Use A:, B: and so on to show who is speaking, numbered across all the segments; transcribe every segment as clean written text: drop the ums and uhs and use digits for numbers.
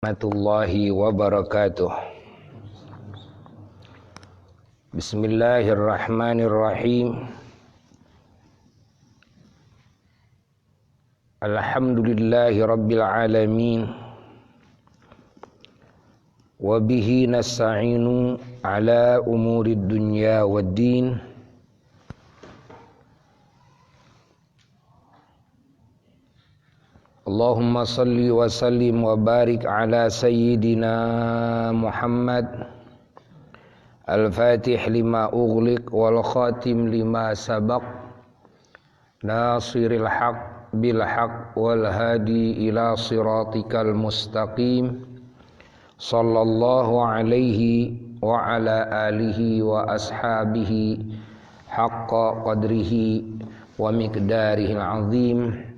A: Warahmatullahi wabarakatuh. Bismillahirrahmanirrahim. Alhamdulillahi rabbil alamin. Wa bihi nasta'inu ala umurid dunya waddin. Allahumma salli wa sallim wa barik ala sayyidina Muhammad al-fatih lima ughliq wal khatim lima sabaq nasiril haq bil haq wal hadi ila siratikal mustaqim sallallahu alaihi wa ala alihi wa ashabihi haqqa qadrihi wa miqdarihil azim.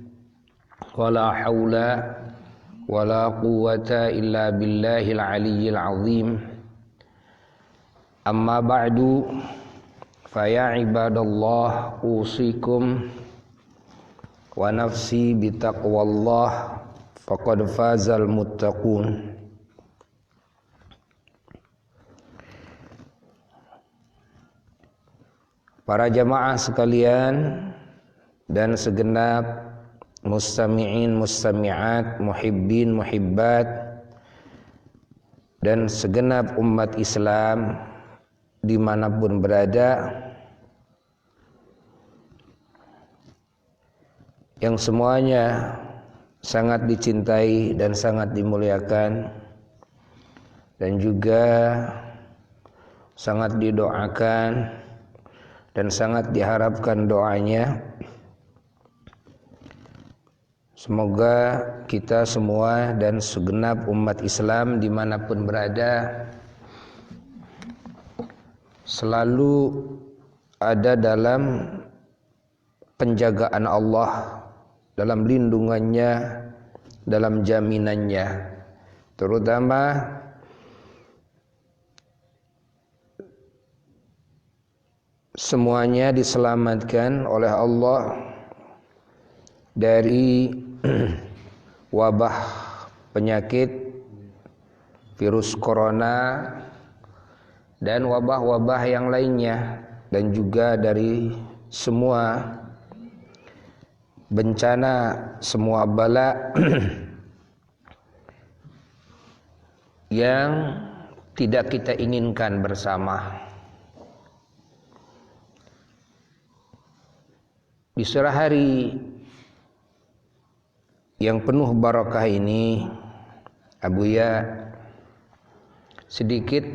A: Wala haula wala quwwata illa billahil aliyyil azim. Amma ba'du, fa ya ibadallah usikum wa nafsi bitaqwallah faqad fazal muttaqun. Para jamaah sekalian dan segenap mustami'in, mustami'at, muhibbin, muhibbat dan segenap umat Islam dimanapun berada, yang semuanya sangat dicintai dan sangat dimuliakan dan juga sangat didoakan dan sangat diharapkan doanya. Semoga kita semua dan segenap umat Islam dimanapun berada selalu ada dalam penjagaan Allah, dalam lindungannya, dalam jaminannya, terutama semuanya diselamatkan oleh Allah dari wabah penyakit virus corona dan wabah-wabah yang lainnya, dan juga dari semua bencana, semua bala yang tidak kita inginkan bersama. Di sore hari yang penuh barakah ini, Abuya sedikit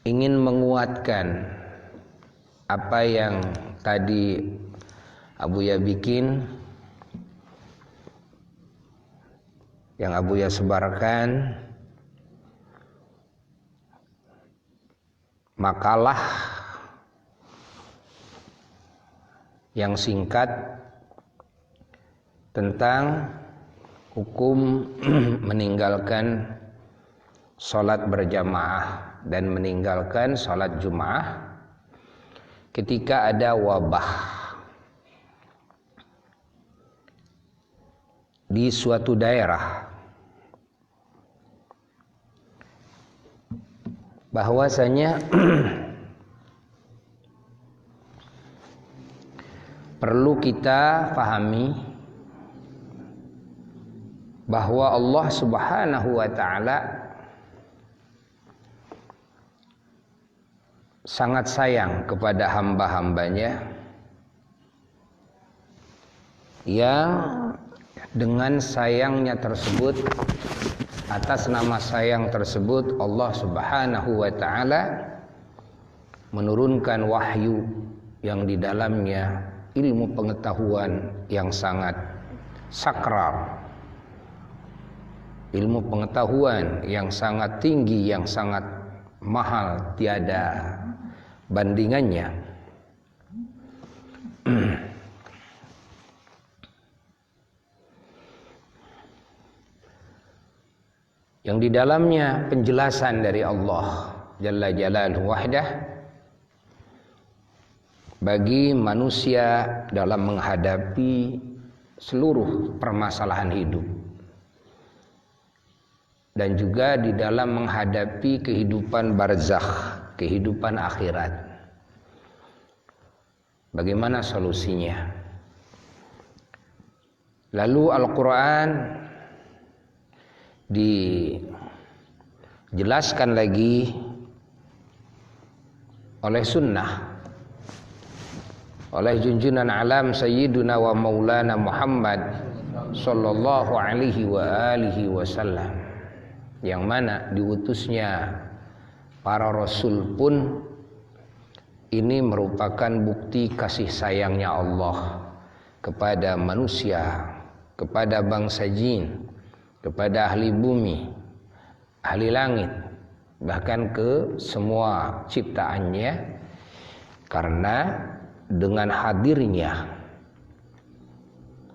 A: ingin menguatkan apa yang tadi Abuya bikin, yang Abuya sebarkan, makalah yang singkat tentang hukum meninggalkan sholat berjamaah dan meninggalkan sholat Jumaah ketika ada wabah di suatu daerah. Bahwasanya perlu kita pahami bahwa Allah Subhanahu wa ta'ala sangat sayang kepada hamba-hambanya yang dengan sayangnya tersebut, atas nama sayang tersebut, Allah Subhanahu wa ta'ala menurunkan wahyu yang di dalamnya ilmu pengetahuan yang sangat sakral, ilmu pengetahuan yang sangat tinggi, yang sangat mahal, tiada bandingannya. Yang di dalamnya penjelasan dari Allah Jalla Jalaluhu wahdah bagi manusia dalam menghadapi seluruh permasalahan hidup. dan juga di dalam menghadapi kehidupan barzakh, kehidupan akhirat. Bagaimana solusinya? Lalu Al-Quran dijelaskan lagi oleh sunnah, oleh junjunan alam Sayyiduna wa Maulana Muhammad sallallahu alaihi wa alihi wasallam, yang mana diutusnya para rasul pun ini merupakan bukti kasih sayangnya Allah kepada manusia, kepada bangsa jin, kepada ahli bumi, ahli langit, bahkan ke semua ciptaannya, karena dengan hadirnya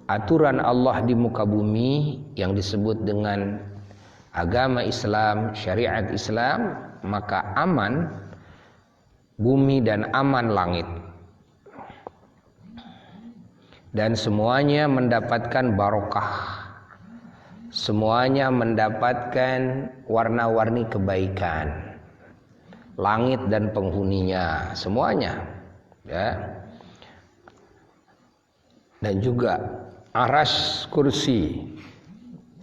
A: aturan Allah di muka bumi yang disebut dengan agama Islam, syariat Islam, maka aman bumi dan aman langit, dan semuanya mendapatkan barokah, semuanya mendapatkan warna-warni kebaikan, langit dan penghuninya semuanya, ya. Dan juga arsy, kursi,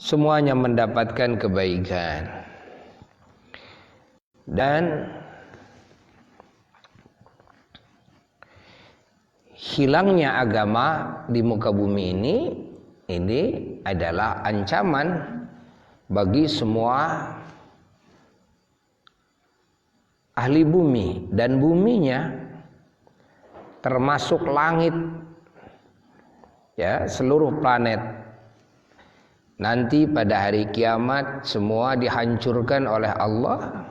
A: semuanya mendapatkan kebaikan. Dan hilangnya agama di muka bumi ini adalah ancaman bagi semua ahli bumi dan buminya, termasuk langit, ya, seluruh planet. Nanti pada hari kiamat semua dihancurkan oleh Allah,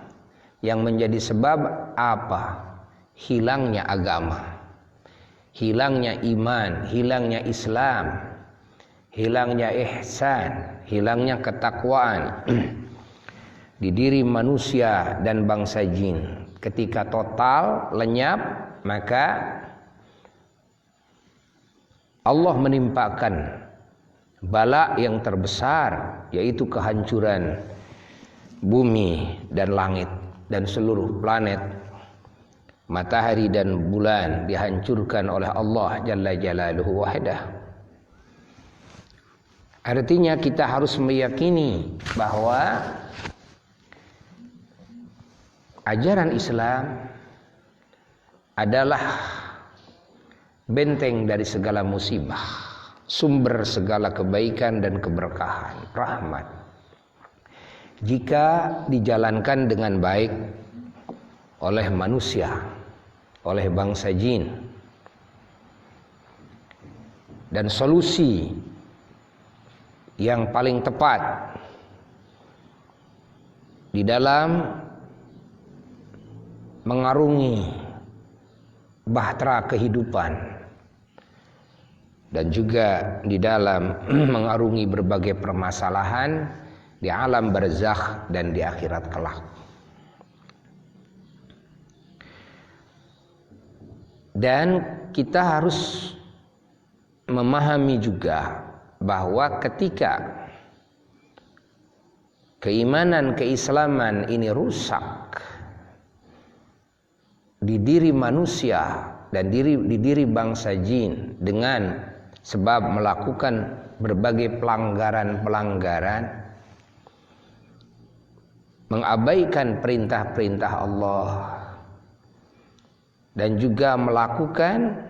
A: yang menjadi sebab apa? Hilangnya agama, hilangnya iman, hilangnya Islam, hilangnya ihsan, hilangnya ketakwaan di diri manusia dan bangsa jin. Ketika total lenyap, maka Allah menimpakan bala yang terbesar, yaitu kehancuran bumi dan langit dan seluruh planet. Matahari dan bulan dihancurkan oleh Allah Jalla Jalaluhu wahdah. Artinya kita harus meyakini bahwa ajaran Islam adalah benteng dari segala musibah, sumber segala kebaikan dan keberkahan, rahmat, jika dijalankan dengan baik oleh manusia, oleh bangsa jin. Dan solusi yang paling tepat di dalam mengarungi bahtera kehidupan dan juga di dalam mengarungi berbagai permasalahan di alam barzakh dan di akhirat kelak. Dan kita harus memahami juga bahwa ketika keimanan keislaman ini rusak di diri manusia dan di diri bangsa jin dengan sebab melakukan berbagai pelanggaran-pelanggaran, mengabaikan perintah-perintah Allah, dan juga melakukan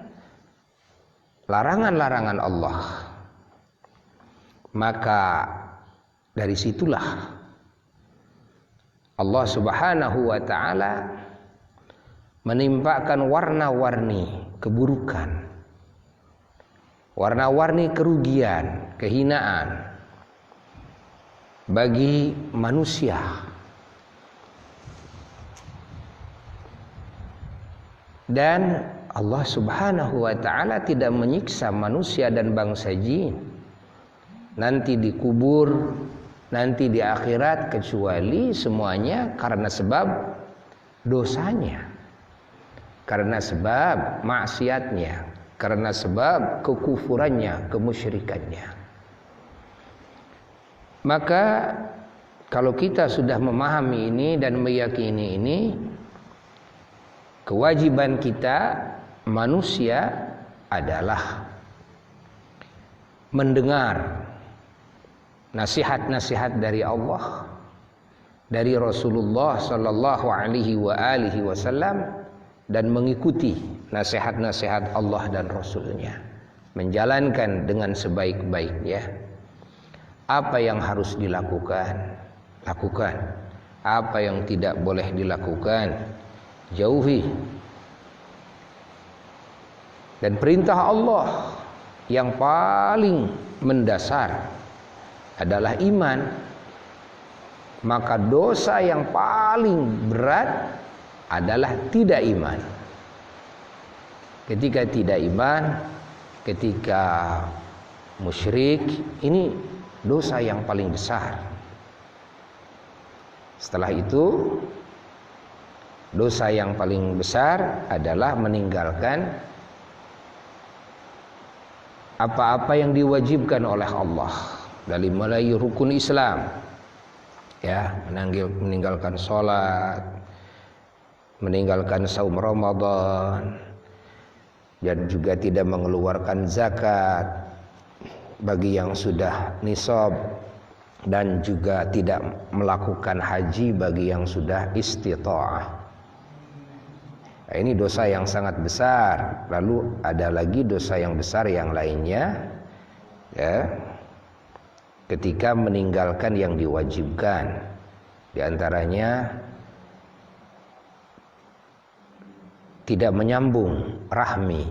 A: larangan-larangan Allah, maka dari situlah Allah Subhanahu wa ta'ala menimpakan warna-warni keburukan, warna-warni kerugian, kehinaan bagi manusia. Dan Allah Subhanahu wa ta'ala tidak menyiksa manusia dan bangsa jin nanti dikubur, nanti di akhirat, kecuali semuanya karena sebab dosanya, karena sebab maksiatnya, karena sebab kekufurannya, kemusyrikannya. Maka kalau kita sudah memahami ini dan meyakini ini, kewajiban kita manusia adalah mendengar nasihat-nasihat dari Allah, dari Rasulullah sallallahu alaihi wasallam, dan mengikuti nasihat-nasihat Allah dan Rasulnya, menjalankan dengan sebaik-baiknya. Apa yang harus dilakukan, lakukan. Apa yang tidak boleh dilakukan, jauhi. Dan perintah Allah yang paling mendasar adalah iman. Maka dosa yang paling berat adalah tidak iman. Ketika tidak iman, ketika musyrik, ini dosa yang paling besar. Setelah itu, dosa yang paling besar adalah meninggalkan apa-apa yang diwajibkan oleh Allah dari mulai rukun Islam, ya, meninggalkan sholat, meninggalkan saum Ramadan, dan juga tidak mengeluarkan zakat bagi yang sudah nisab, dan juga tidak melakukan haji bagi yang sudah istita'ah. Nah, ini dosa yang sangat besar. Lalu ada lagi dosa yang besar yang lainnya, ya, ketika meninggalkan yang diwajibkan. Di antaranya tidak menyambung rahmi,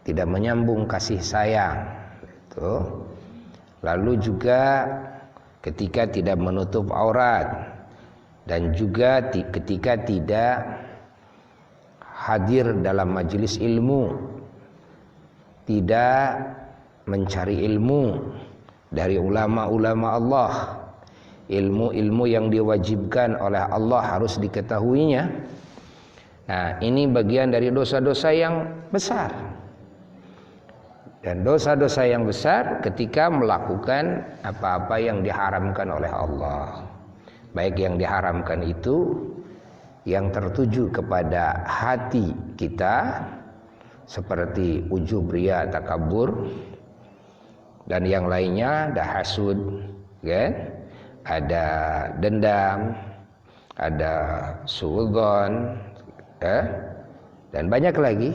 A: tidak menyambung kasih sayang. Itu. Lalu juga ketika tidak menutup aurat, dan juga ketika tidak hadir dalam majelis ilmu, tidak mencari ilmu dari ulama-ulama Allah, ilmu-ilmu yang diwajibkan oleh Allah harus diketahuinya. Nah, ini bagian dari dosa-dosa yang besar. Dan dosa-dosa yang besar ketika melakukan apa-apa yang diharamkan oleh Allah. Baik yang diharamkan itu yang tertuju kepada hati kita, seperti ujub, riya, takabur, dan yang lainnya, ada hasud, kan? Ada dendam, ada suudzon, dan banyak lagi.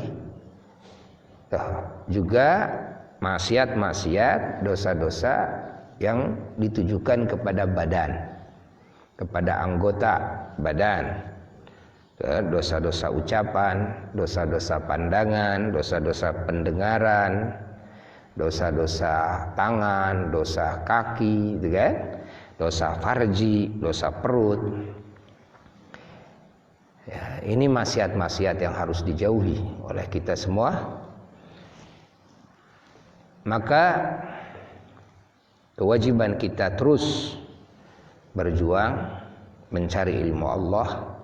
A: Juga maksiat-maksiat, dosa-dosa yang ditujukan kepada badan, kepada anggota badan. Dosa-dosa ucapan, dosa-dosa pandangan, dosa-dosa pendengaran, dosa-dosa tangan, dosa kaki, gitu kan? Dosa farji, dosa perut. Ya, ini maksiat-maksiat yang harus dijauhi oleh kita semua. Maka kewajiban kita terus berjuang mencari ilmu Allah,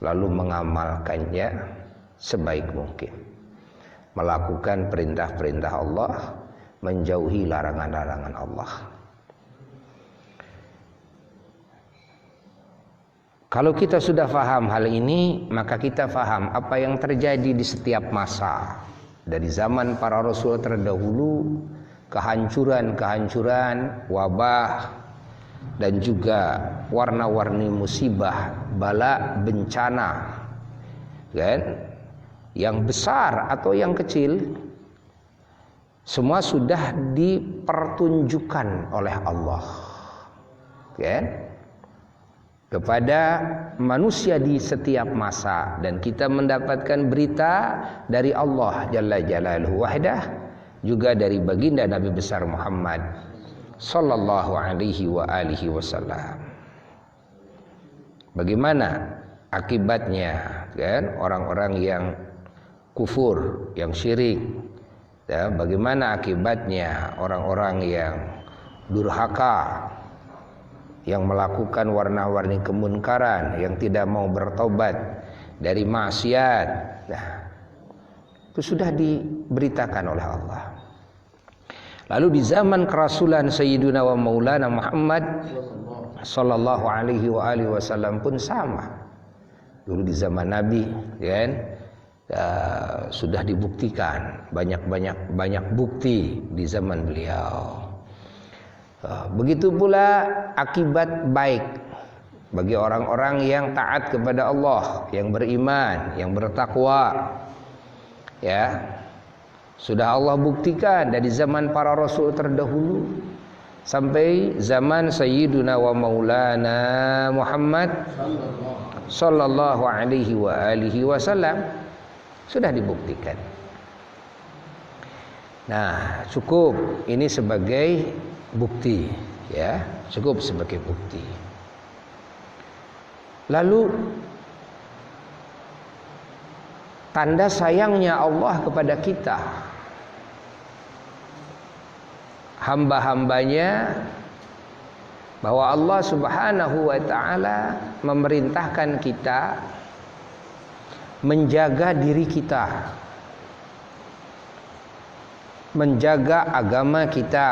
A: lalu mengamalkannya sebaik mungkin, melakukan perintah-perintah Allah, menjauhi larangan-larangan Allah. Kalau kita sudah faham hal ini, maka kita faham apa yang terjadi di setiap masa. Dari zaman para rasul terdahulu, kehancuran-kehancuran, wabah, dan juga warna-warni musibah, bala, bencana, kan? Yang besar atau yang kecil, semua sudah dipertunjukkan oleh Allah, kan? Kepada manusia di setiap masa, dan kita mendapatkan berita dari Allah Jalla Jalaluhu Wahdah, juga dari baginda Nabi besar Muhammad sallallahu alaihi wasallam. Bagaimana akibatnya, kan, orang-orang yang kufur, yang syirik, ya, bagaimana akibatnya orang-orang yang durhaka, yang melakukan warna-warni kemunkaran, yang tidak mau bertobat dari maksiat. Nah, itu sudah diberitakan oleh Allah. Lalu di zaman kerasulan Sayyiduna wa Maulana Muhammad Sallallahu alaihi wasallam pun sama. Dulu di zaman Nabi, kan, sudah dibuktikan banyak bukti di zaman beliau. Begitu pula akibat baik bagi orang-orang yang taat kepada Allah, yang beriman, yang bertakwa. Ya, sudah Allah buktikan dari zaman para rasul terdahulu sampai zaman Sayyiduna wa Maulana Muhammad sallallahu alaihi wasallam sudah dibuktikan. Nah, cukup ini sebagai bukti, ya, cukup sebagai bukti. Lalu tanda sayangnya Allah kepada kita, hamba-hambanya, bahwa Allah Subhanahu wa ta'ala memerintahkan kita menjaga diri kita, menjaga agama kita,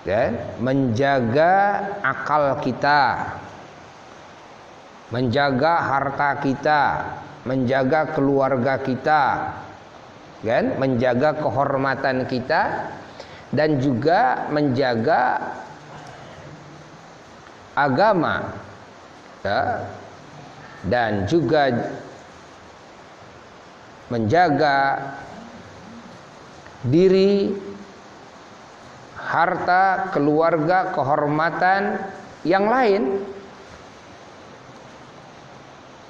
A: dan menjaga akal kita, menjaga harta kita, menjaga keluarga kita, kan, menjaga kehormatan kita, dan juga menjaga agama, ya, dan juga menjaga diri, harta, keluarga, kehormatan yang lain.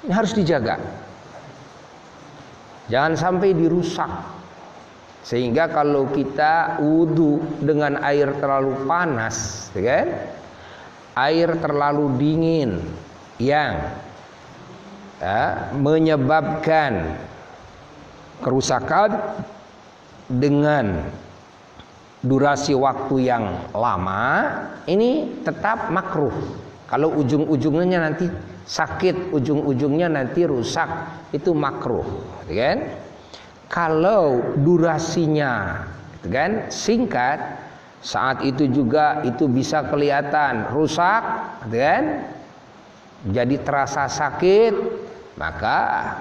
A: Ini harus dijaga, jangan sampai dirusak. Sehingga kalau kita wudu dengan air terlalu panas, kan, air terlalu dingin yang menyebabkan kerusakan dengan durasi waktu yang lama, ini tetap makruh. Kalau ujung-ujungnya nanti sakit, ujung-ujungnya nanti rusak, itu makruh, kan? Kalau durasinya, kan, singkat, saat itu juga itu bisa kelihatan rusak, kan, jadi terasa sakit, maka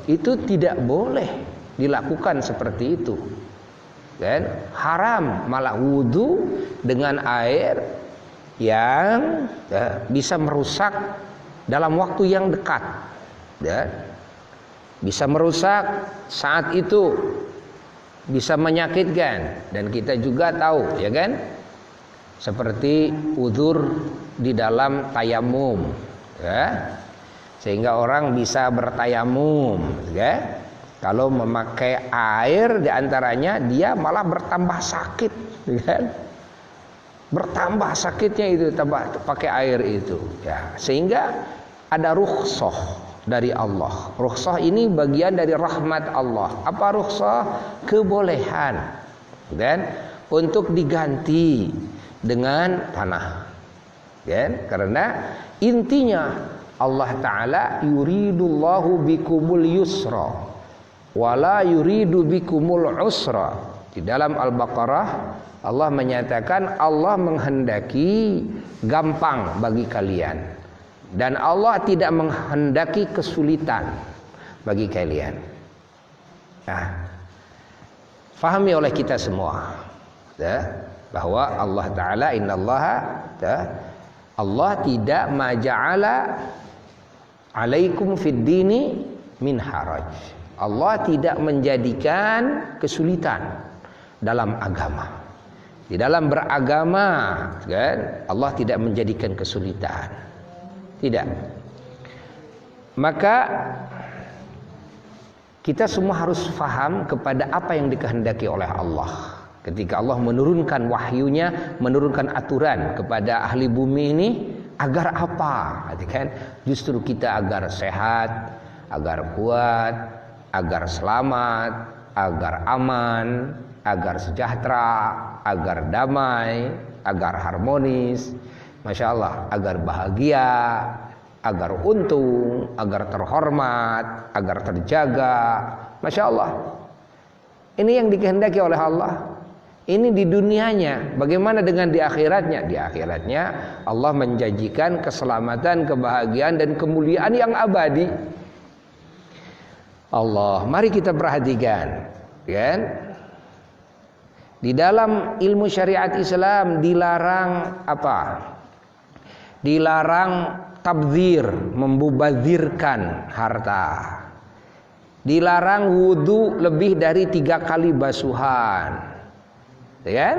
A: itu tidak boleh dilakukan seperti itu, kan? Haram malah wudu dengan air yang bisa merusak dalam waktu yang dekat, ya. Bisa merusak saat itu, bisa menyakitkan. Dan kita juga tahu, ya kan, seperti uzur di dalam tayamum, ya. Sehingga orang bisa bertayamum, ya. Kalau memakai air diantaranya dia malah bertambah sakit, ya kan? Bertambah sakitnya itu pakai air itu, ya. Sehingga ada rukhsah dari Allah. Rukhsah ini bagian dari rahmat Allah. Apa rukhsah? Kebolehan, dan untuk diganti dengan tanah, kan? Karena intinya Allah Ta'ala yuridullahu bikumul yusra wala yuridu bikumul usra. Di dalam Al-Baqarah Allah menyatakan Allah menghendaki gampang bagi kalian, dan Allah tidak menghendaki kesulitan bagi kalian. Nah, fahami oleh kita semua, ya, bahwa Allah Ta'ala innallaha, ya, Allah tidak maja'ala alaikum fid dini min haraj. Allah tidak menjadikan kesulitan dalam agama. Di dalam beragama, kan, Allah tidak menjadikan kesulitan. Tidak. Maka kita semua harus faham kepada apa yang dikehendaki oleh Allah. Ketika Allah menurunkan wahyunya, menurunkan aturan kepada ahli bumi ini, agar apa? Kan? Justru kita agar sehat, agar kuat, agar selamat, agar aman, agar sejahtera, agar damai, agar harmonis, Masya Allah, agar bahagia, agar untung, agar terhormat, agar terjaga. Masya Allah, ini yang dikehendaki oleh Allah. Ini di dunianya. Bagaimana dengan di akhiratnya? Di akhiratnya Allah menjanjikan keselamatan, kebahagiaan dan kemuliaan yang abadi. Allah, mari kita perhatikan, kan? Di dalam ilmu syariat Islam dilarang apa? Dilarang tabdzir, membubazirkan harta. Dilarang wudu lebih dari 3 kali basuhan. Ya kan?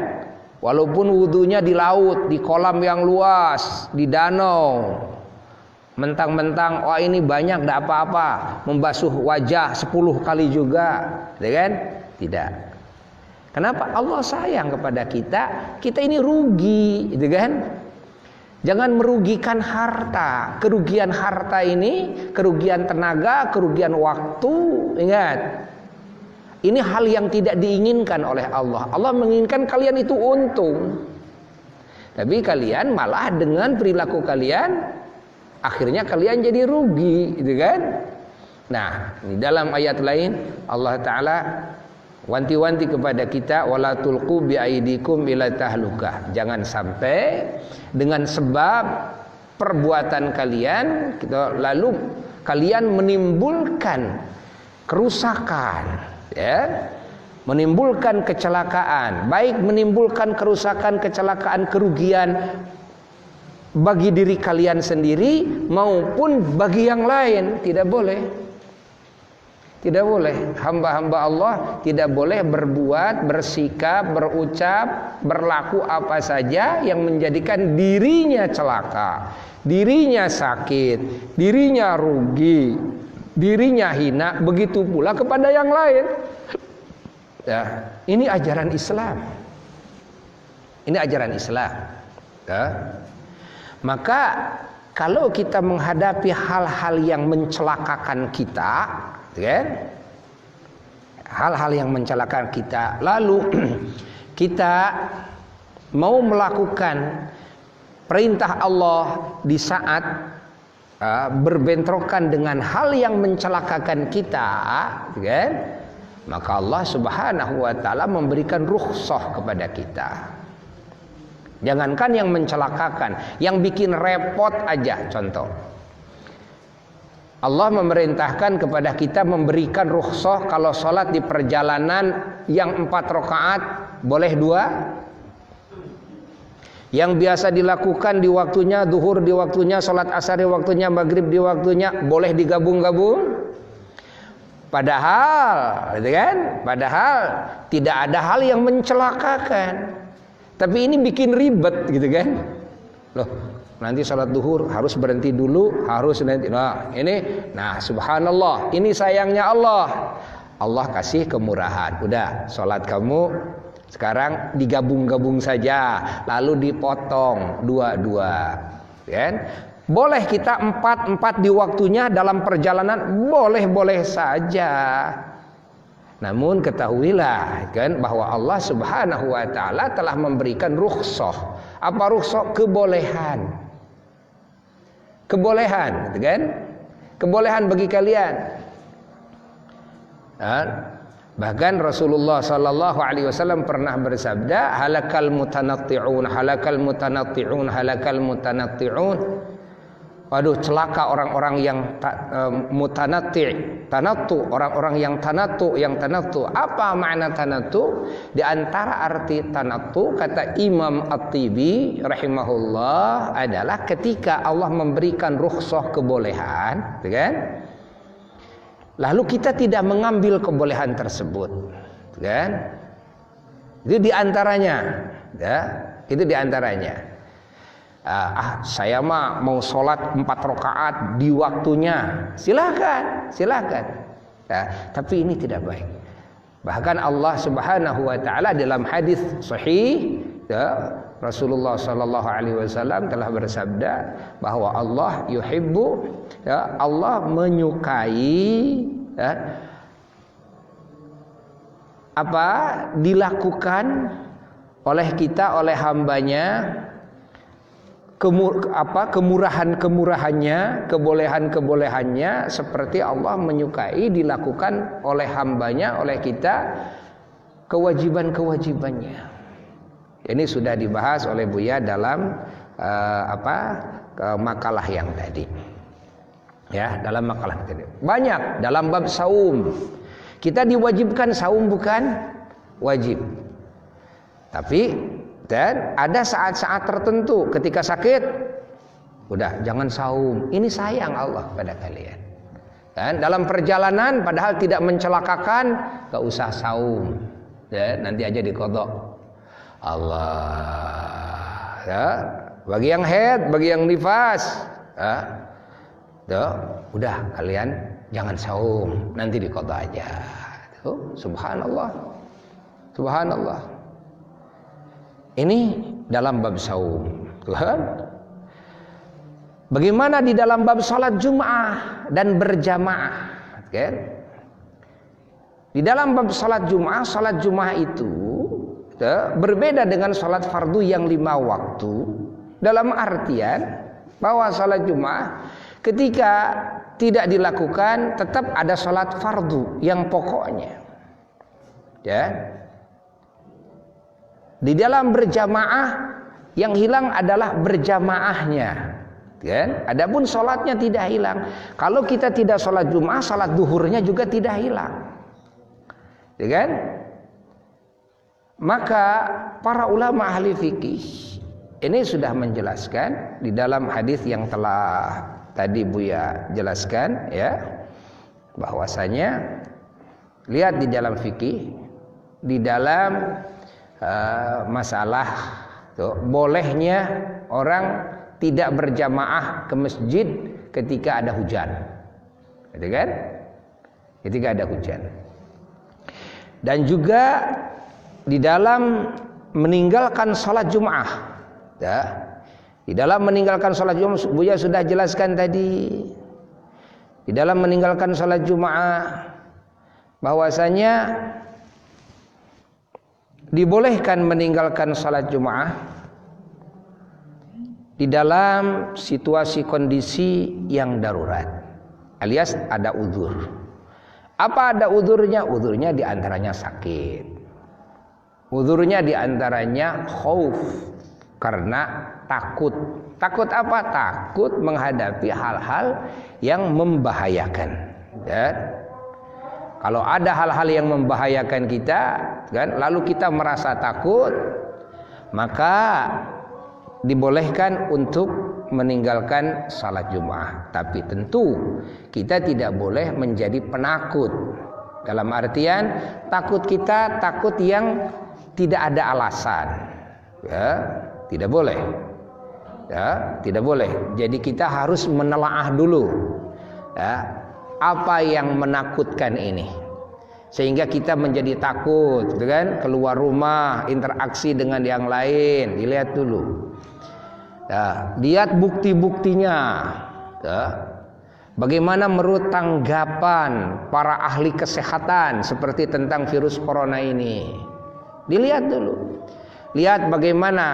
A: Walaupun wudunya di laut, di kolam yang luas, di danau, mentang-mentang wah ini banyak tidak apa-apa, membasuh wajah 10 kali juga, ya kan? Tidak. Kenapa? Allah sayang kepada kita. Kita ini rugi, gitu kan? Jangan merugikan harta. Kerugian harta ini, kerugian tenaga, kerugian waktu. Ingat, ini hal yang tidak diinginkan oleh Allah. Allah menginginkan kalian itu untung. Tapi kalian malah dengan perilaku kalian, akhirnya kalian jadi rugi, gitu kan? Nah, di dalam ayat lain Allah Ta'ala wanti-wanti kepada kita, wala tulqu biaidikum ila tahlukah. Jangan sampai dengan sebab perbuatan kalian lalu kalian menimbulkan kerusakan, ya, menimbulkan kecelakaan, baik menimbulkan kerusakan, kecelakaan, kerugian bagi diri kalian sendiri maupun bagi yang lain. Tidak boleh. Tidak boleh. Hamba-hamba Allah tidak boleh berbuat, bersikap, berucap, berlaku apa saja yang menjadikan dirinya celaka, dirinya sakit, dirinya rugi, dirinya hina, begitu pula kepada yang lain. Ya, ini ajaran Islam. Ini ajaran Islam. Ya. Maka kalau kita menghadapi hal-hal yang mencelakakan kita, kan? Hal-hal yang mencelakakan kita, lalu kita mau melakukan perintah Allah di saat berbentrokan dengan hal yang mencelakakan kita, kan? Maka Allah Subhanahu wa taala memberikan rukhsah kepada kita. Jangankan yang mencelakakan, yang bikin repot aja. Contoh, Allah memerintahkan kepada kita memberikan rukhsah kalau sholat di perjalanan yang 4 rakaat boleh 2. Yang biasa dilakukan di waktunya duhur, di waktunya sholat asar, di waktunya maghrib, di waktunya boleh digabung-gabung. Padahal, gitu kan? Padahal tidak ada hal yang mencelakakan. Tapi ini bikin ribet, gitu kan? Loh, nanti sholat duhur harus berhenti dulu, harus nanti. Nah, subhanallah, ini sayangnya Allah. Allah kasih kemurahan. Udah, sholat kamu sekarang digabung-gabung saja, lalu dipotong 2-2, kan? Boleh kita 4 di waktunya dalam perjalanan, boleh-boleh saja. Namun ketahuilah, kan, bahwa Allah Subhanahu wa taala telah memberikan rukhsah. Apa rukhsah? Kebolehan. Kebolehan, gitu kan? Kebolehan bagi kalian. Bahkan Rasulullah sallallahu alaihi wasallam pernah bersabda, halakal mutanatti'un, halakal mutanatti'un, halakal mutanatti'un. Waduh, celaka orang-orang yang mutanatti', tanattu, orang-orang yang tanattu. Apa makna tanattu? Di antara arti tanattu, kata Imam At-Tibi rahimahullah, adalah ketika Allah memberikan rukhsah kebolehan, kan? Lalu kita tidak mengambil kebolehan tersebut, kan? Itu di antaranya, ya, itu di antaranya. Saya mah mau sholat 4 rakaat di waktunya, silakan. Ya, tapi ini tidak baik. Bahkan Allah Subhanahu wa taala dalam hadis sahih, ya, Rasulullah sallallahu alaihi wasallam telah bersabda bahwa Allah yuhibbu, ya, Allah menyukai, ya, apa dilakukan oleh kita, oleh hambanya, kemurahan-kemurahannya, kebolehan-kebolehannya, seperti Allah menyukai dilakukan oleh hambanya, oleh kita, kewajiban-kewajibannya. Ini sudah dibahas oleh Buya dalam makalah yang tadi. Ya, dalam makalah tadi. Banyak dalam bab saum. Kita diwajibkan saum bukan wajib. Tapi dan ada saat-saat tertentu ketika sakit, udah jangan saum. Ini sayang Allah pada kalian. Dan dalam perjalanan padahal tidak mencelakakan, gak usah saum. Ya, nanti aja diqadha. Allah. Ya, bagi yang haid, bagi yang nifas, udah kalian jangan saum, nanti diqadha aja. Tuh, subhanallah. Subhanallah. Ini dalam bab saum. Tuhan. Bagaimana di dalam bab salat Jum'ah dan berjamaah? Okay? Di dalam bab salat Jum'ah itu berbeda dengan salat fardu yang 5 waktu. Dalam artian bahwa salat Jum'ah ketika tidak dilakukan tetap ada salat fardu yang pokoknya. Ya. Di dalam berjamaah yang hilang adalah berjamaahnya. Kan? Adapun salatnya tidak hilang. Kalau kita tidak salat Jum'ah, salat duhurnya juga tidak hilang. Ya kan? Maka para ulama ahli fikih ini sudah menjelaskan di dalam hadis yang telah tadi Buya jelaskan, ya, bahwasanya lihat di dalam fikih, di dalam masalah bolehnya orang tidak berjamaah ke masjid ketika ada hujan, gitu kan? Ketika ada hujan. Dan juga di dalam meninggalkan sholat Jum'ah, ya. Di dalam meninggalkan sholat Jum'ah, Buya sudah jelaskan tadi. Di dalam meninggalkan sholat Jum'ah, bahwasanya dibolehkan meninggalkan sholat Jum'ah di dalam situasi kondisi yang darurat, alias ada udzur. Apa ada udzurnya? Udzurnya diantaranya sakit. Udzurnya diantaranya khauf, karena takut. Takut apa? Takut menghadapi hal-hal yang membahayakan. Ya. Kalau ada hal-hal yang membahayakan kita, kan, lalu kita merasa takut, maka dibolehkan untuk meninggalkan salat Jum'ah. Tapi tentu kita tidak boleh menjadi penakut. Dalam artian takut kita takut yang tidak ada alasan, ya, tidak boleh, ya, tidak boleh. Jadi kita harus menelaah dulu, ya, apa yang menakutkan ini, sehingga kita menjadi takut, gitu kan? Keluar rumah, interaksi dengan yang lain, dilihat dulu, ya, lihat bukti-buktinya, ya. Bagaimana menurut tanggapan para ahli kesehatan seperti tentang virus corona ini. Dilihat dulu. Lihat bagaimana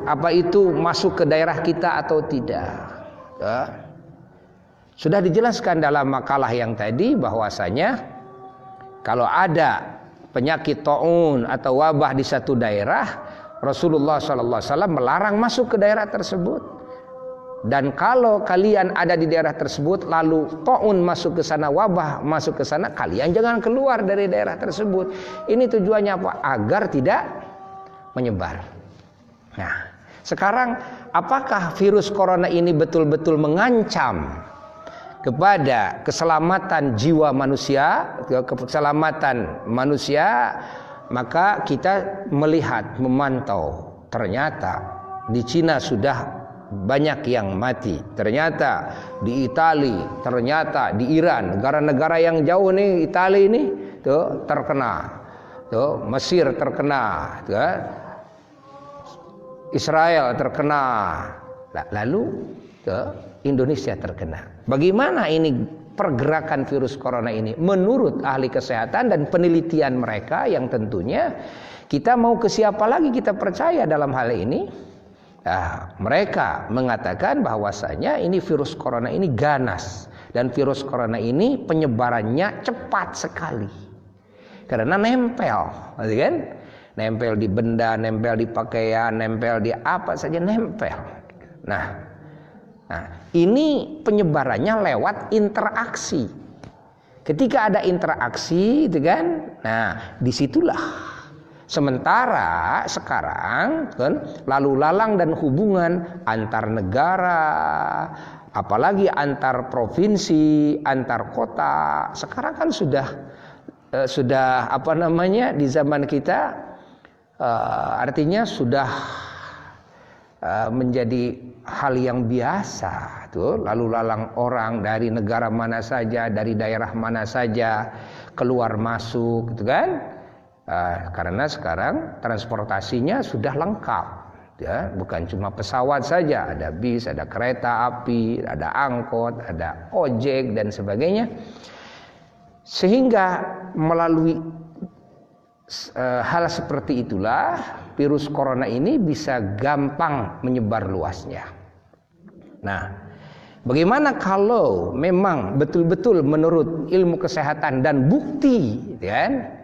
A: apa itu masuk ke daerah kita atau tidak. Ya. Sudah dijelaskan dalam makalah yang tadi bahwasanya kalau ada penyakit taun atau wabah di satu daerah, Rasulullah SAW melarang masuk ke daerah tersebut. Dan kalau kalian ada di daerah tersebut lalu taun masuk ke sana, wabah masuk ke sana, kalian jangan keluar dari daerah tersebut. Ini tujuannya apa? Agar tidak menyebar. Nah, sekarang apakah virus corona ini betul-betul mengancam kepada keselamatan jiwa manusia, keselamatan manusia? Maka kita melihat, memantau, ternyata di Cina sudah banyak yang mati. Ternyata di Italia, ternyata di Iran, negara-negara yang jauh nih, Italia ini tuh terkena, tuh Mesir terkena, tuh, Israel terkena, lalu tuh, Indonesia terkena. Bagaimana ini pergerakan virus corona ini? Menurut ahli kesehatan dan penelitian mereka, yang tentunya kita mau ke siapa lagi kita percaya dalam hal ini? Nah, mereka mengatakan bahwasanya ini virus corona ini ganas, dan virus corona ini penyebarannya cepat sekali karena nempel, kan? nempel di benda, nempel di pakaian, nempel di apa saja nempel. Nah, ini penyebarannya lewat interaksi. Ketika ada interaksi, itu kan, nah disitulah. Sementara sekarang kan lalu lalang dan hubungan antar negara, apalagi antar provinsi, antar kota, sekarang kan sudah apa namanya di zaman kita artinya sudah menjadi hal yang biasa tuh, lalu lalang orang dari negara mana saja, dari daerah mana saja keluar masuk gitu kan. Karena sekarang transportasinya sudah lengkap ya, bukan cuma pesawat saja, ada bis, ada kereta api, ada angkot, ada ojek dan sebagainya. Sehingga melalui hal seperti itulah virus corona ini bisa gampang menyebar luasnya. Nah, bagaimana kalau memang betul-betul menurut ilmu kesehatan dan bukti kan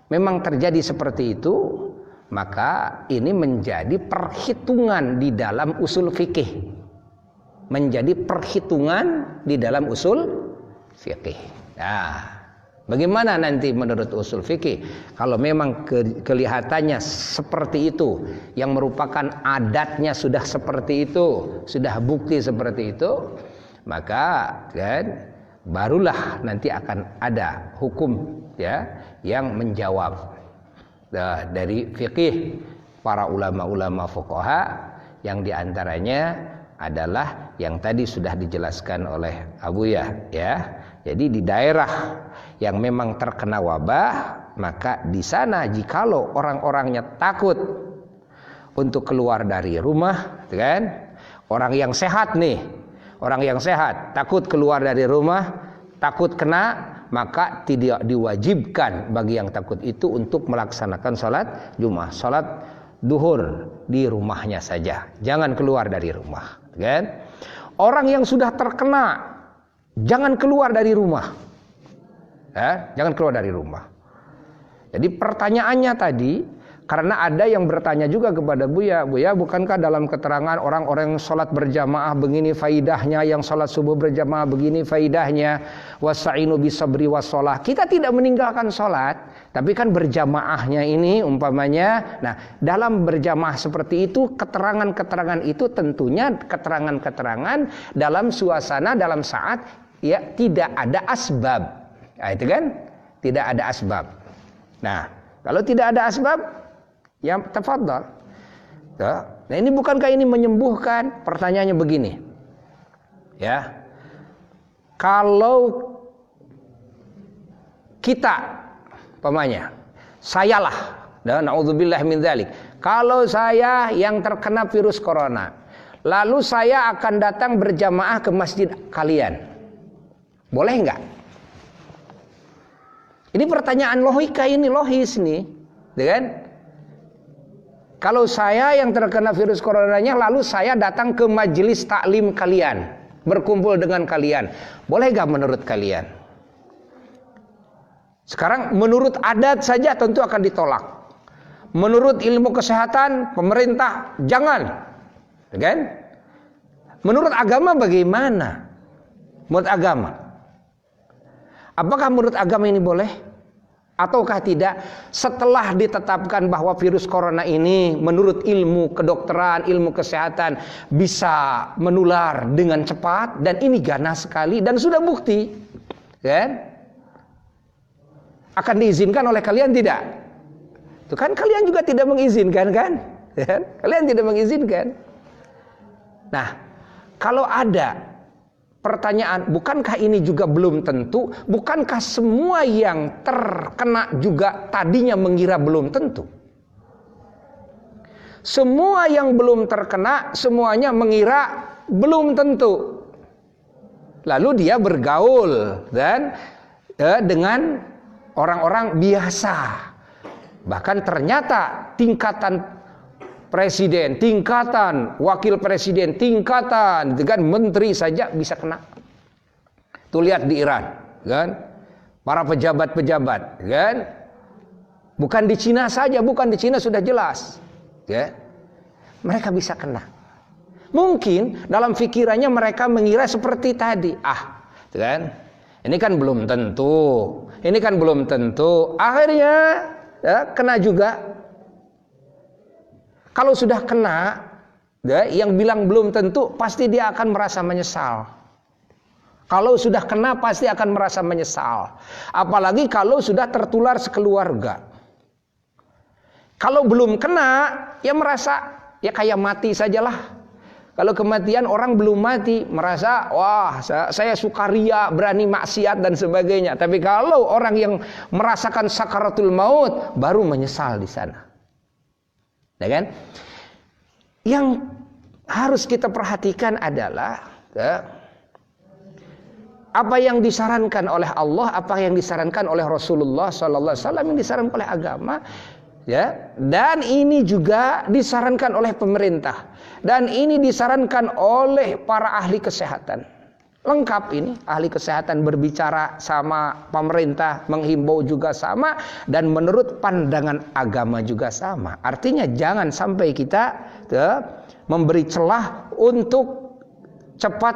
A: memang terjadi seperti itu, maka ini menjadi perhitungan di dalam usul fikih. Menjadi perhitungan di dalam usul fikih. Nah, bagaimana nanti menurut usul fikih? Kalau memang kelihatannya seperti itu, yang merupakan adatnya sudah seperti itu, sudah bukti seperti itu, maka kan barulah nanti akan ada hukum ya yang menjawab dari fikih para ulama-ulama fuqaha, yang diantaranya adalah yang tadi sudah dijelaskan oleh Abuya ya. Jadi di daerah yang memang terkena wabah, maka di sana jikalau orang-orangnya takut untuk keluar dari rumah, kan? Orang yang sehat nih, orang yang sehat takut keluar dari rumah, takut kena, maka tidak diwajibkan bagi yang takut itu untuk melaksanakan sholat Jumat, sholat duhur di rumahnya saja, jangan keluar dari rumah, kan? Orang yang sudah terkena jangan keluar dari rumah, jangan keluar dari rumah. Jadi pertanyaannya tadi, karena ada yang bertanya juga kepada Buya, bukankah dalam keterangan orang-orang yang sholat berjamaah begini faidahnya, yang sholat subuh berjamaah begini faidahnya, wasta'inu bisabri wassalah. Kita tidak meninggalkan sholat, tapi kan berjamaahnya ini umpamanya. Nah, dalam berjamaah seperti itu, keterangan-keterangan itu tentunya keterangan-keterangan dalam suasana, dalam saat ya tidak ada asbab. Nah, itu kan tidak ada asbab. Nah, kalau tidak ada asbab, ya tafadhal. Nah, ini bukankah ini menyembuhkan? Pertanyaannya begini. Ya. Kalau kita umpamanya sayalah, dan naudzubillah min dzalik. Kalau saya yang terkena virus corona, lalu saya akan datang berjamaah ke masjid kalian. Boleh enggak? Ini pertanyaan logika, ini logis nih, kan? Kalau saya yang terkena virus coronanya, lalu saya datang ke majelis taklim kalian, berkumpul dengan kalian, boleh gak menurut kalian? Sekarang menurut adat saja tentu akan ditolak. Menurut ilmu kesehatan, pemerintah jangan, kan? Menurut agama bagaimana? Menurut agama, apakah menurut agama ini boleh? Ataukah tidak? Setelah ditetapkan bahwa virus corona ini menurut ilmu kedokteran, ilmu kesehatan bisa menular dengan cepat, dan ini ganas sekali dan sudah bukti, kan? Akan diizinkan oleh kalian tidak? Itu kan kalian juga tidak mengizinkan, kan? Kalian tidak mengizinkan. Nah, kalau ada pertanyaan, bukankah ini juga belum tentu? Bukankah semua yang terkena juga tadinya mengira belum tentu? Semua yang belum terkena semuanya mengira belum tentu. Lalu dia bergaul dan dengan orang-orang biasa. Bahkan ternyata tingkatan presiden, tingkatan wakil presiden, tingkatan dengan menteri saja bisa kena. Tuh lihat di Iran, kan? Para pejabat-pejabat, kan? Bukan di Cina saja, bukan di Cina sudah jelas. Ya. Mereka bisa kena. Mungkin dalam pikirannya mereka mengira seperti tadi. Kan? Ini kan belum tentu. Ini kan belum tentu. Akhirnya ya, kena juga. Kalau sudah kena, ya, yang bilang belum tentu pasti dia akan merasa menyesal. Kalau sudah kena pasti akan merasa menyesal. Apalagi kalau sudah tertular sekeluarga. Kalau belum kena, ya merasa ya kayak mati sajalah. Kalau kematian orang belum mati, merasa wah saya sukaria, berani maksiat dan sebagainya. Tapi kalau orang yang merasakan sakaratul maut, baru menyesal di sana. Ya kan? Yang harus kita perhatikan adalah ya, apa yang disarankan oleh Allah, apa yang disarankan oleh Rasulullah Sallallahu Alaihi Wasallam, yang disarankan oleh agama. Ya, dan ini juga disarankan oleh pemerintah, dan ini disarankan oleh para ahli kesehatan. Lengkap ini, ahli kesehatan berbicara sama pemerintah, menghimbau juga sama, dan menurut pandangan agama juga sama. Artinya jangan sampai kita memberi celah untuk cepat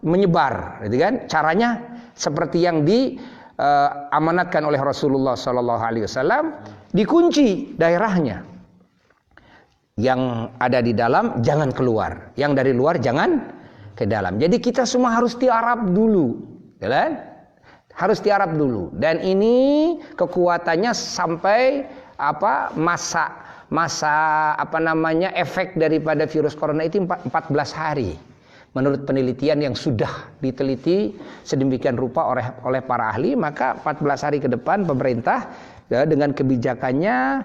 A: menyebar, gitu kan? Caranya seperti yang diamanatkan oleh Rasulullah SAW, dikunci daerahnya. Yang ada di dalam jangan keluar, yang dari luar jangan ke dalam. Jadi kita semua harus tiarap dulu, kan? Harus tiarap dulu. Dan ini kekuatannya sampai masa efek daripada virus corona itu 14 hari. Menurut penelitian yang sudah diteliti sedemikian rupa oleh para ahli, maka 14 hari ke depan pemerintah ya, dengan kebijakannya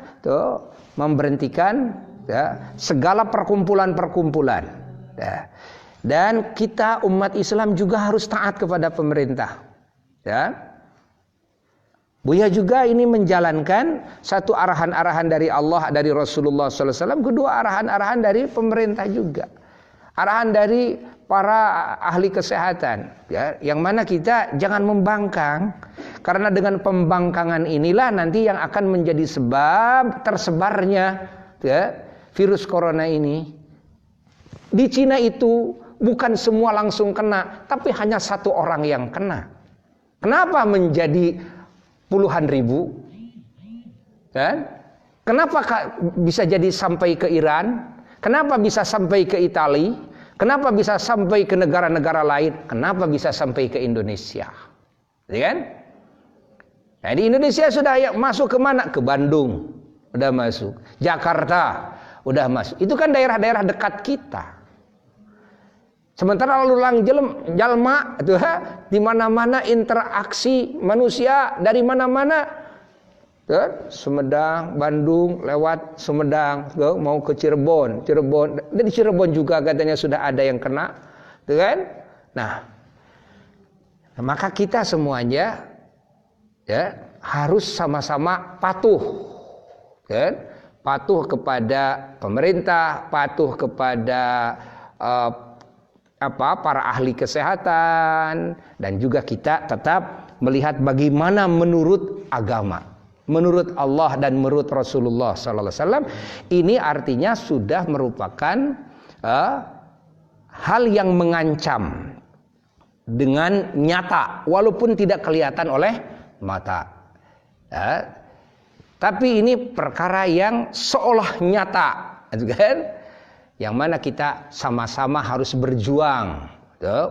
A: memberhentikan ya, segala perkumpulan-perkumpulan. Ya. Dan kita umat Islam juga harus taat kepada pemerintah. Ya. Buya juga ini menjalankan satu arahan-arahan dari Allah, dari Rasulullah SAW, kedua arahan-arahan dari pemerintah juga. Arahan dari para ahli kesehatan, ya, yang mana kita jangan membangkang, karena dengan pembangkangan inilah nanti yang akan menjadi sebab tersebarnya ya, virus corona ini. Di Cina itu bukan semua langsung kena, tapi hanya satu orang yang kena. Kenapa menjadi puluhan ribu? Kan? Kenapa bisa jadi sampai ke Iran? Kenapa bisa sampai ke Italia? Kenapa bisa sampai ke negara-negara lain? Kenapa bisa sampai ke Indonesia? Ya kan? Nah, di Indonesia sudah masuk ke mana? Ke Bandung, udah masuk. Jakarta, udah masuk. Itu kan daerah-daerah dekat kita. Sementara lalu jalma itu di mana-mana interaksi manusia dari mana-mana. Sumedang, Bandung, lewat Sumedang, mau ke Cirebon. Dan di Cirebon juga katanya sudah ada yang kena, kan? Nah, maka kita semuanya ya harus sama-sama patuh, kan? Patuh kepada pemerintah, patuh kepada para ahli kesehatan, dan juga kita tetap melihat bagaimana menurut agama, menurut Allah dan menurut Rasulullah SAW. Ini artinya sudah merupakan hal yang mengancam dengan nyata, walaupun tidak kelihatan oleh mata. Ya. Tapi ini perkara yang seolah nyata, kan? Yang mana kita sama-sama harus berjuang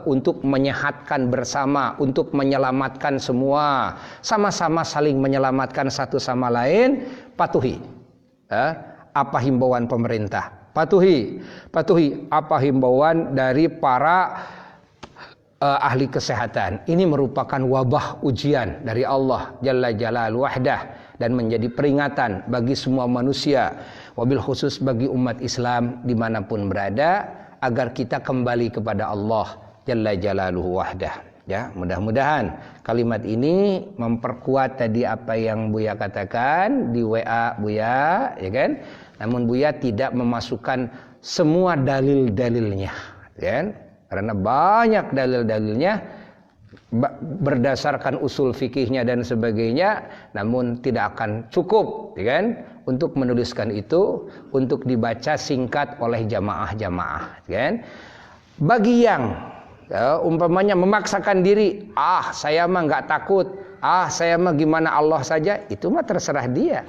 A: untuk menyehatkan bersama, untuk menyelamatkan semua, sama-sama saling menyelamatkan satu sama lain. Patuhi apa himbauan pemerintah, patuhi apa himbauan dari para ahli kesehatan. Ini merupakan wabah ujian dari Allah Jalla Jalaluhu Wahdah, dan menjadi peringatan bagi semua manusia, wabil khusus bagi umat Islam dimanapun berada, agar kita kembali kepada Allah Jalla Jalaluhu Wahdah. Ya, mudah-mudahan kalimat ini memperkuat tadi apa yang Buya katakan di WA Buya, ya kan? Namun Buya tidak memasukkan semua dalil-dalilnya, ya kan? Karena banyak dalil-dalilnya berdasarkan usul fikihnya dan sebagainya, namun tidak akan cukup, ya kan, untuk menuliskan itu untuk dibaca singkat oleh jamaah-jamaah, ya kan. Bagi yang umpamanya memaksakan diri, saya mah nggak takut, saya mah gimana Allah saja, itu mah terserah dia.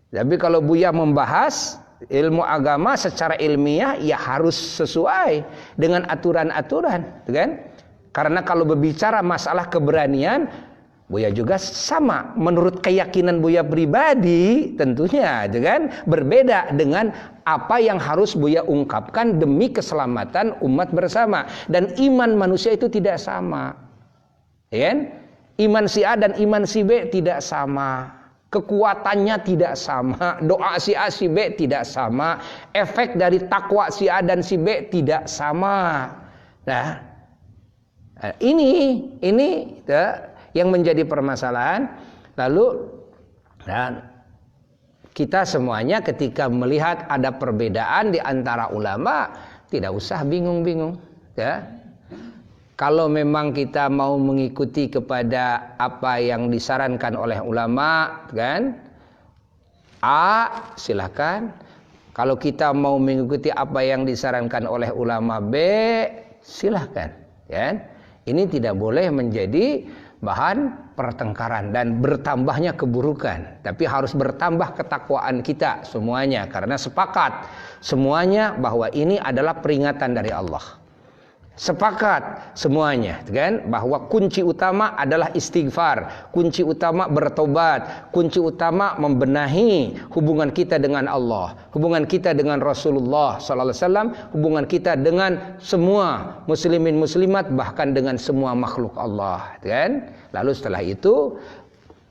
A: Tapi kalau Buya membahas ilmu agama secara ilmiah, ya harus sesuai dengan aturan-aturan, kan? Karena kalau berbicara masalah keberanian, Buya juga sama. Menurut keyakinan Buya pribadi, tentunya, kan, berbeda dengan apa yang harus Buya ungkapkan demi keselamatan umat bersama. Dan iman manusia itu tidak sama, kan? Iman si A dan iman si B tidak sama. Kekuatannya tidak sama, doa si A si B tidak sama, efek dari takwa si A dan si B tidak sama. Nah, ini yang menjadi permasalahan. Lalu kita semuanya ketika melihat ada perbedaan di antara ulama, tidak usah bingung-bingung, ya. Kalau memang kita mau mengikuti kepada apa yang disarankan oleh ulama, kan? Silakan. Kalau kita mau mengikuti apa yang disarankan oleh ulama B, silakan, kan? Ini tidak boleh menjadi bahan pertengkaran dan bertambahnya keburukan, tapi harus bertambah ketakwaan kita semuanya, karena sepakat semuanya bahwa ini adalah peringatan dari Allah. Sepakat semuanya, kan, bahwa kunci utama adalah istighfar, kunci utama bertobat, kunci utama membenahi hubungan kita dengan Allah, hubungan kita dengan Rasulullah sallallahu alaihi wasallam, hubungan kita dengan semua muslimin muslimat, bahkan dengan semua makhluk Allah, kan? Lalu setelah itu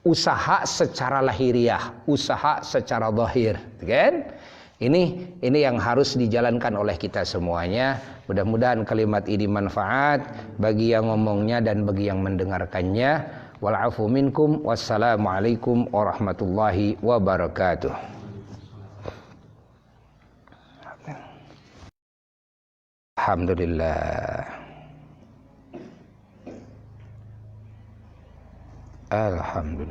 A: usaha secara lahiriah, usaha secara zahir, kan? Ini yang harus dijalankan oleh kita semuanya. Mudah-mudahan kalimat ini manfaat bagi yang ngomongnya dan bagi yang mendengarkannya. Wal afu minkum. Wassalamualaikum warahmatullahi wabarakatuh. Alhamdulillah. Alhamdulillah.